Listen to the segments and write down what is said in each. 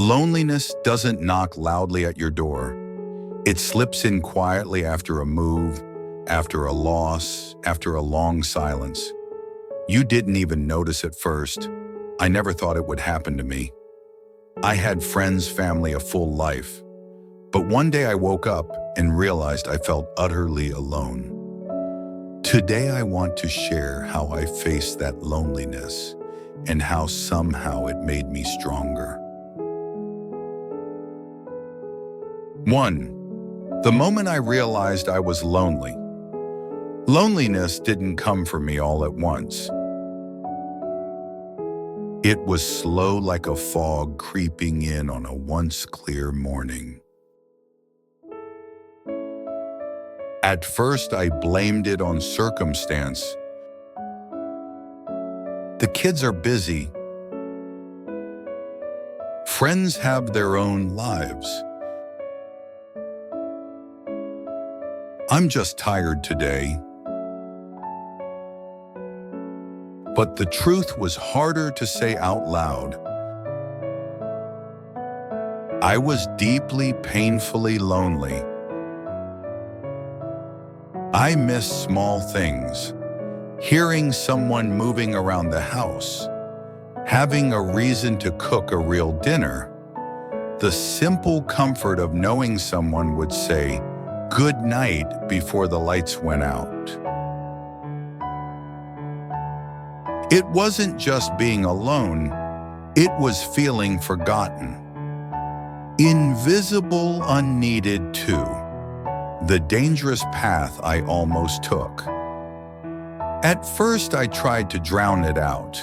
Loneliness doesn't knock loudly at your door. It slips in quietly after a move, after a loss, after a long silence. You didn't even notice at first. I never thought it would happen to me. I had friends, family, a full life. But one day I woke up and realized I felt utterly alone. Today I want to share how I faced that loneliness and how somehow it made me stronger. 1. The moment I realized I was lonely. Loneliness didn't come for me all at once. It was slow like a fog creeping in on a once clear morning. At first, I blamed it on circumstance. The kids are busy. Friends have their own lives. I'm just tired today. But the truth was harder to say out loud. I was deeply, painfully lonely. I miss small things, hearing someone moving around the house, having a reason to cook a real dinner, the simple comfort of knowing someone would say, "Good night," before the lights went out. It wasn't just being alone, it was feeling forgotten. Invisible, unneeded too. The dangerous path I almost took. At first, I tried to drown it out.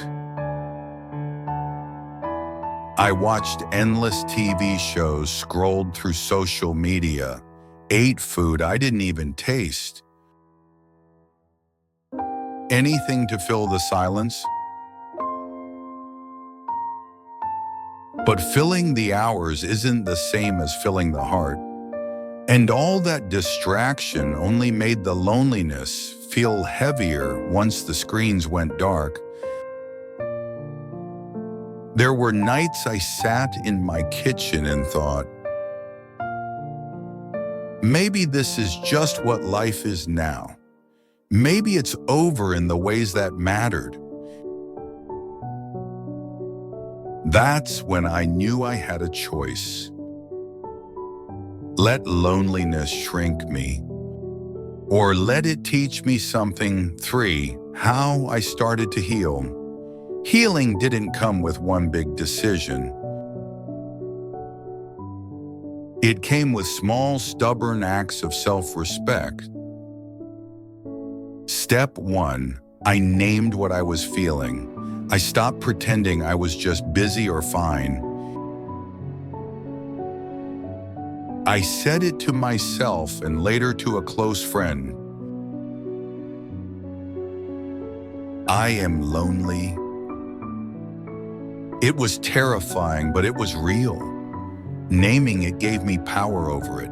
I watched endless TV shows, scrolled through social media, ate food I didn't even taste. Anything to fill the silence. But filling the hours isn't the same as filling the heart. And all that distraction only made the loneliness feel heavier once the screens went dark. There were nights I sat in my kitchen and thought, maybe this is just what life is now. Maybe it's over in the ways that mattered. That's when I knew I had a choice. Let loneliness shrink me, or let it teach me something. 3. How I started to heal. Healing didn't come with one big decision. It came with small, stubborn acts of self-respect. Step 1. I named what I was feeling. I stopped pretending I was just busy or fine. I said it to myself and later to a close friend. I am lonely. It was terrifying, but it was real. Naming it gave me power over it.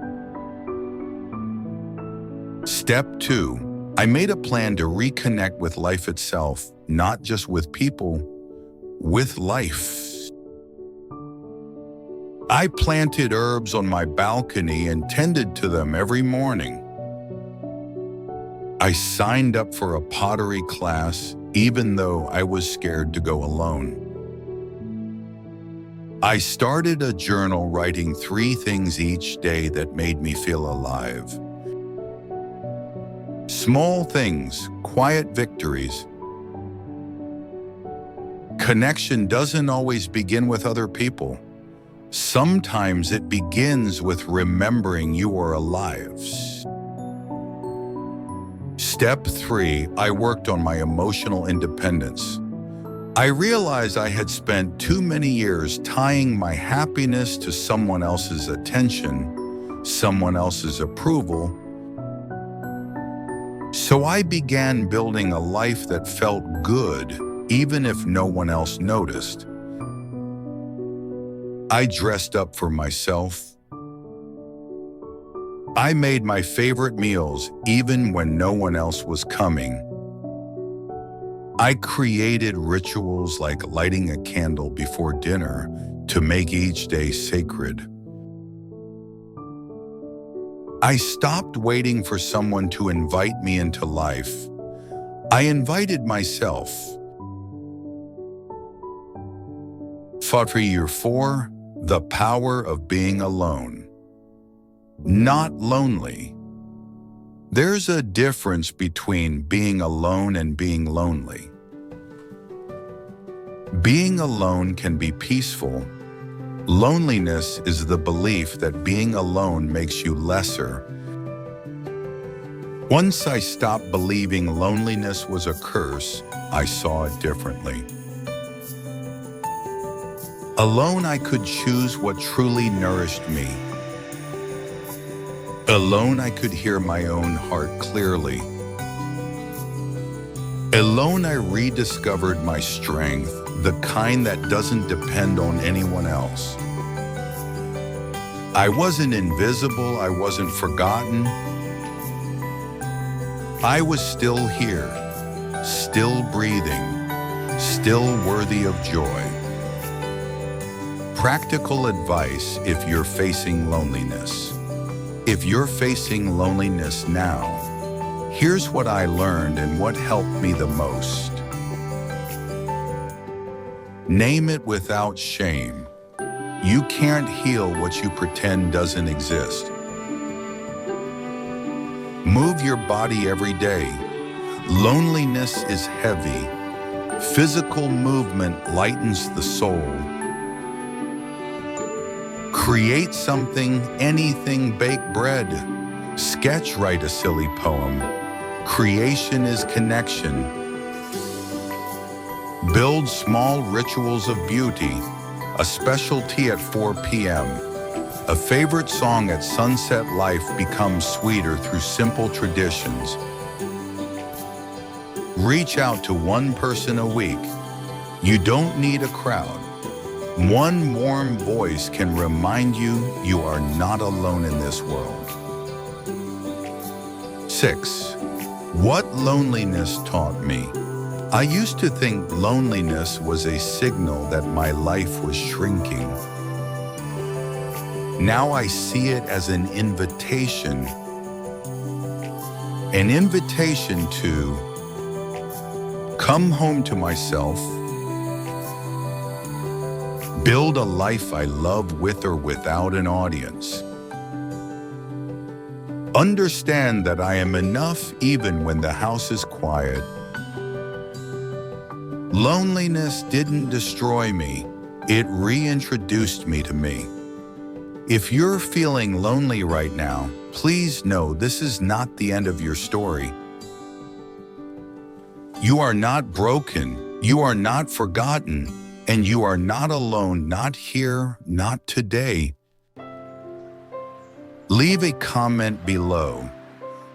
Step 2. I made a plan to reconnect with life itself, not just with people, with life. I planted herbs on my balcony and tended to them every morning. I signed up for a pottery class, even though I was scared to go alone. I started a journal writing 3 things each day that made me feel alive. Small things, quiet victories. Connection doesn't always begin with other people. Sometimes it begins with remembering you are alive. Step 3. I worked on my emotional independence. I realized I had spent too many years tying my happiness to someone else's attention, someone else's approval. So I began building a life that felt good, even if no one else noticed. I dressed up for myself. I made my favorite meals even when no one else was coming. I created rituals like lighting a candle before dinner, to make each day sacred. I stopped waiting for someone to invite me into life. I invited myself. For year 4, the power of being alone. Not lonely. There's a difference between being alone and being lonely. Being alone can be peaceful. Loneliness is the belief that being alone makes you lesser. Once I stopped believing loneliness was a curse, I saw it differently. Alone, I could choose what truly nourished me. Alone, I could hear my own heart clearly. Alone, I rediscovered my strength, the kind that doesn't depend on anyone else. I wasn't invisible, I wasn't forgotten. I was still here, still breathing, still worthy of joy. Practical advice if you're facing loneliness. If you're facing loneliness now, here's what I learned and what helped me the most. Name it without shame. You can't heal what you pretend doesn't exist. Move your body every day. Loneliness is heavy. Physical movement lightens the soul. Create something, anything, bake bread. Sketch, write a silly poem. Creation is connection. Build small rituals of beauty. A special tea at 4 p.m. A favorite song at sunset. Life becomes sweeter through simple traditions. Reach out to one person a week. You don't need a crowd. One warm voice can remind you you are not alone in this world. 6. What loneliness taught me. I used to think loneliness was a signal that my life was shrinking. Now I see it as an invitation. An invitation to come home to myself, build a life I love with or without an audience. Understand that I am enough even when the house is quiet. Loneliness didn't destroy me, it reintroduced me to me. If you're feeling lonely right now, please know this is not the end of your story. You are not broken, you are not forgotten, and you are not alone, not here, not today. Leave a comment below.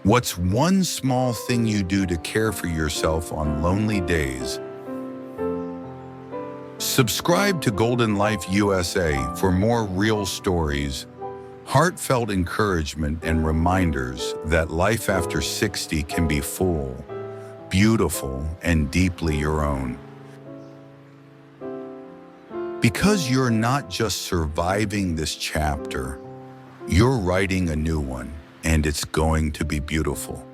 What's one small thing you do to care for yourself on lonely days? Subscribe to Golden Life USA for more real stories, heartfelt encouragement, and reminders that life after 60 can be full, beautiful, and deeply your own. Because you're not just surviving this chapter, you're writing a new one, and it's going to be beautiful.